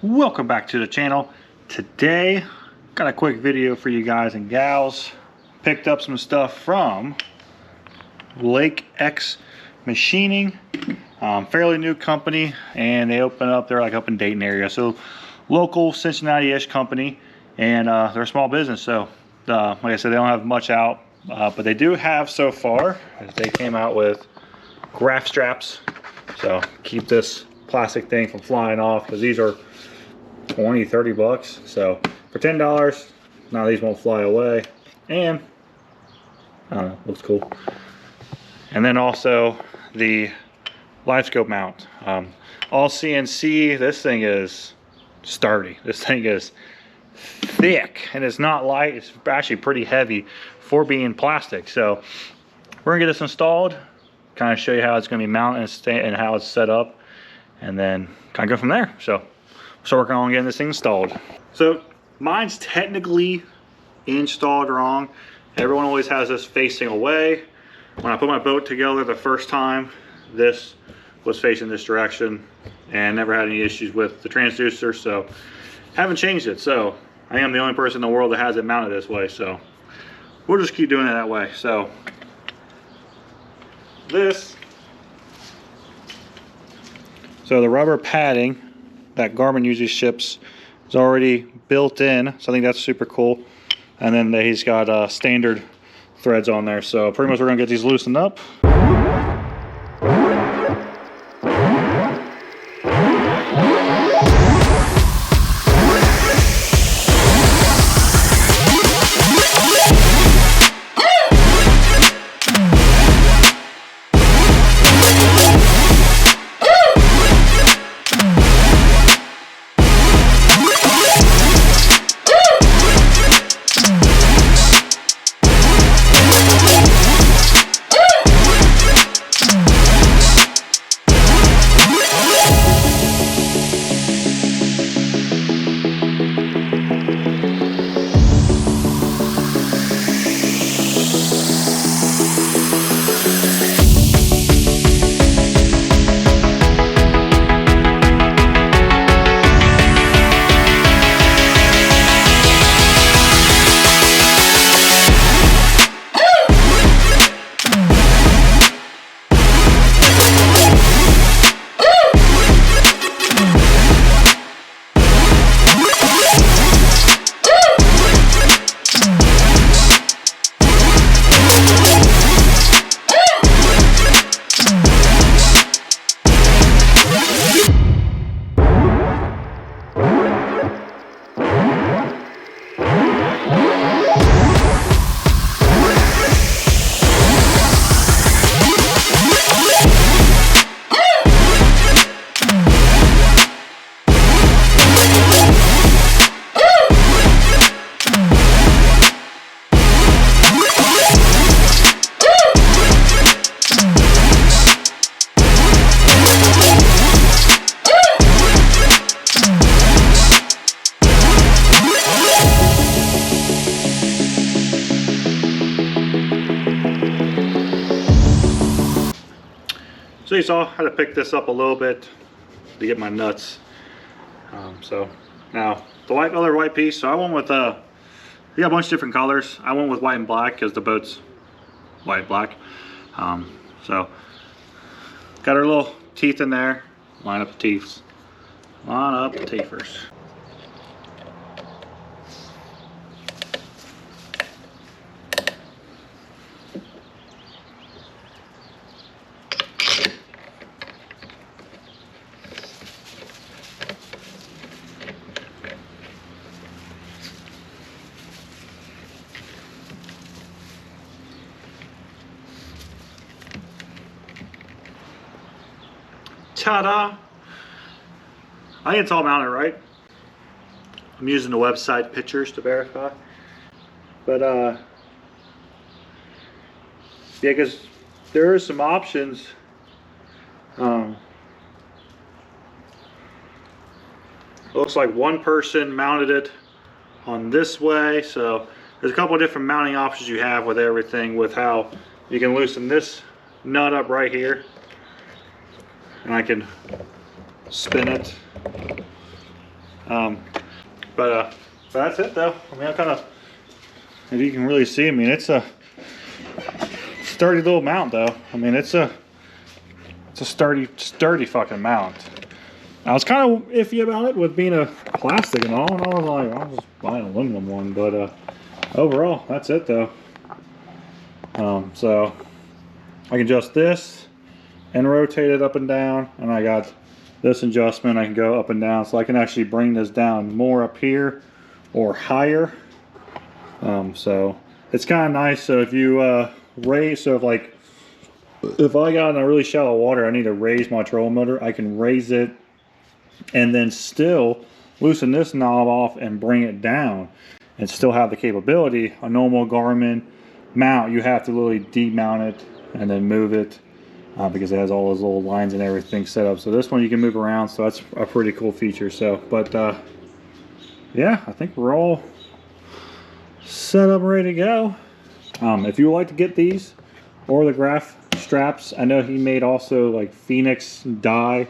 Welcome back to the channel. Today got a quick video for you guys and gals. Picked up some stuff from Lake X Machining, fairly new company, and they open up, they're like up in Dayton area, so local Cincinnati-ish company, and they're a small business. So like I said, they don't have much out, but they do have so far. They came out with graph straps, so keep this plastic thing from flying off, because these are 20-30 bucks. So for $10, now these won't fly away, and I don't know, looks cool. And then also the live scope mount, all CNC. This thing is sturdy. This thing is thick, and it's not light. It's actually pretty heavy for being plastic. So we're gonna get this installed, kind of show you how it's gonna be mounted and how it's set up, and then kind of go from there. So working on getting this thing installed. So mine's technically installed wrong. Everyone always has this facing away. When I put my boat together the first time, this was facing this direction, and never had any issues with the transducer, so haven't changed it. So I am the only person in the world that has it mounted this way, so we'll just keep doing it that way. So the rubber padding that Garmin usually ships is already built in, so I think that's super cool. And then he's got standard threads on there, so pretty much we're gonna get these loosened up. So you saw how to pick this up a little bit to get my nuts. So now the other white piece. So I went with we got a bunch of different colors. I went with white and black because the boat's white and black. So got our little teeth in there. Line up the teeth. Line up the teethers. Ta-da! I think it's all mounted right. I'm using the website pictures to verify. But yeah, because there are some options. Looks like one person mounted it on this way, so there's a couple of different mounting options you have with everything, with how you can loosen this nut up right here, and I can spin it But that's it though. I mean, I kind of, if you can really see, I mean, it's a sturdy little mount though. I mean, it's a sturdy fucking mount. I was kind of iffy about it with being a plastic and all, and I was like, I'll just buy an aluminum one. But overall, that's it though. So I can adjust this and rotate it up and down, and I got this adjustment. I can go up and down, so I can actually bring this down more up here or higher. So it's kind of nice. So if you raise, so if I got in a really shallow water, I need to raise my trolling motor, I can raise it and then still loosen this knob off and bring it down and still have the capability. A normal Garmin mount, you have to literally demount it and then move it because it has all those little lines and everything set up. So this one you can move around, so that's a pretty cool feature. So, but yeah, I think we're all set up, ready to go. If you would like to get these or the graph straps, I know he made also like Phoenix dye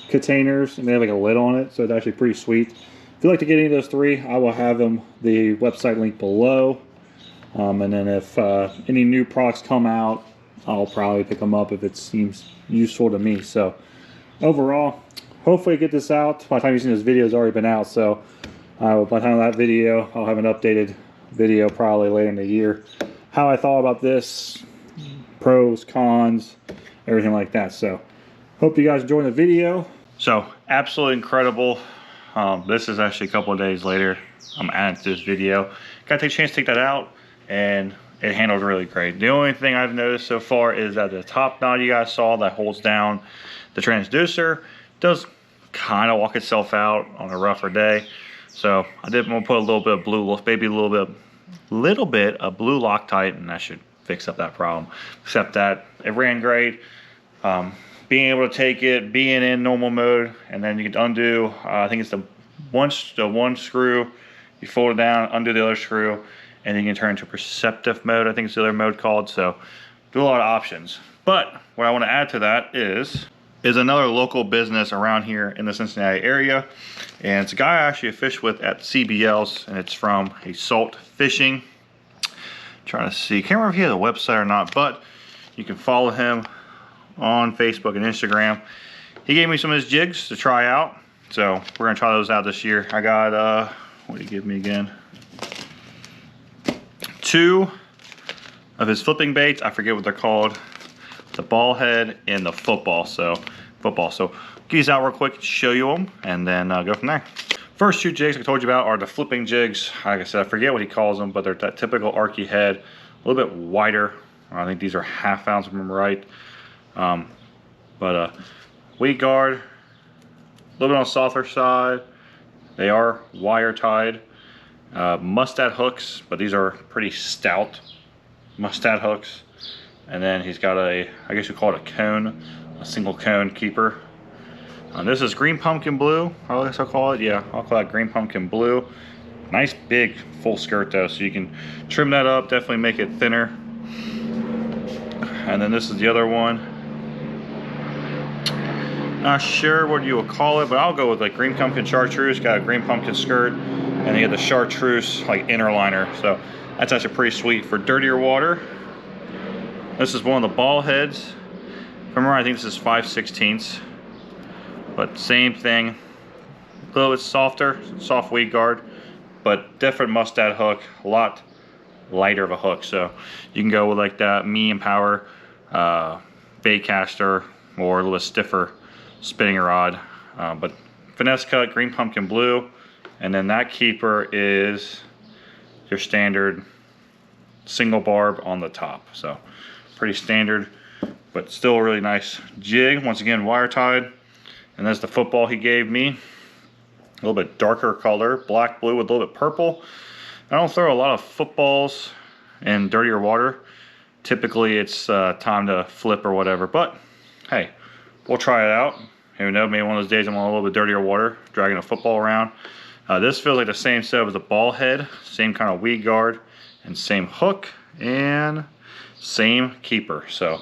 containers, and they have like a lid on it, so it's actually pretty sweet. If you'd like to get any of those three, I will have them, the website link below. And then if any new products come out, I'll probably pick them up if it seems useful to me. So overall, hopefully get this out. By the time you've seen this video, it's already been out. So by the time of that video, I'll have an updated video probably later in the year. How I thought about this, pros, cons, everything like that. So hope you guys enjoyed the video. So absolutely incredible. This is actually a couple of days later. I'm adding to this video. Got to take a chance to take that out, and it handled really great. The only thing I've noticed so far is that the top knot you guys saw that holds down the transducer does kind of walk itself out on a rougher day. So I did want to put a little bit of blue, maybe a little bit of blue Loctite, and that should fix up that problem. Except that it ran great. Being able to take it, being in normal mode, and then you can undo, I think it's the one screw, you fold it down, undo the other screw, and then you can turn into perceptive mode, I think it's the other mode called. So do a lot of options. But what I want to add to that is another local business around here in the Cincinnati area, and it's a guy I actually fish with at CBL's, and it's from a Salt Fishing. Trying to see, can't remember if he has a website or not, but you can follow him on Facebook and Instagram. He gave me some of his jigs to try out, so we're gonna try those out this year. I got what did he give me again? 2 of his flipping baits. I forget what they're called. The ball head and the football. So get these out real quick, show you them, and then go from there. First 2 jigs I told you about are the flipping jigs. Like I said, I forget what he calls them, but they're that typical Arky head, a little bit wider. I think these are 1/2 ounce if I'm right. Weed guard, a little bit on the softer side. They are wire tied. Mustad hooks, but these are pretty stout mustad hooks. And then he's got a, I guess you call it a cone, a single cone keeper. This is green pumpkin blue, I guess I'll call it. Yeah, I'll call that green pumpkin blue. Nice big full skirt though, so you can trim that up, definitely make it thinner. And then this is the other one. Not sure what you would call it, but I'll go with like green pumpkin chartreuse. Got a green pumpkin skirt, and you get the chartreuse like inner liner. So that's actually pretty sweet for dirtier water. This is one of the ball heads. Remember, I think this is 5/16, but same thing. A little bit softer, soft weed guard, but different mustad hook, a lot lighter of a hook. So you can go with like that medium power bait caster or a little stiffer spinning rod. But finesse cut, green pumpkin blue, and then that keeper is your standard single barb on the top. So pretty standard, but still a really nice jig. Once again, wire tied. And that's the football he gave me. A little bit darker color, black, blue with a little bit purple. I don't throw a lot of footballs in dirtier water. Typically it's time to flip or whatever, but hey, we'll try it out. Who knows, maybe one of those days I'm on a little bit dirtier water, dragging a football around. This feels like the same setup as the ball head, same kind of weed guard, and same hook, and same keeper. So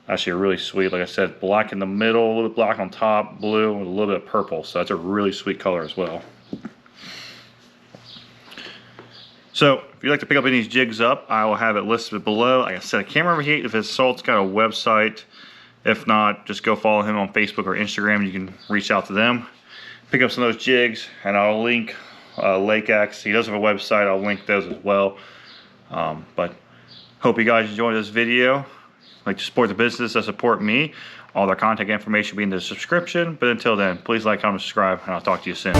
actually really sweet. Like I said, black in the middle, a little bit black on top, blue with a little bit of purple. So that's a really sweet color as well. So if you'd like to pick up any of these jigs up, I will have it listed below. Like I said, I can't remember if Salt's got a website. If not, just go follow him on Facebook or Instagram. You can reach out to them. Pick up some of those jigs, and I'll link l.omeara. He does have a website. I'll link those as well. But hope you guys enjoyed this video. Like to support the business that support me. All their contact information will be in the description. But until then, please like, comment, subscribe, and I'll talk to you soon.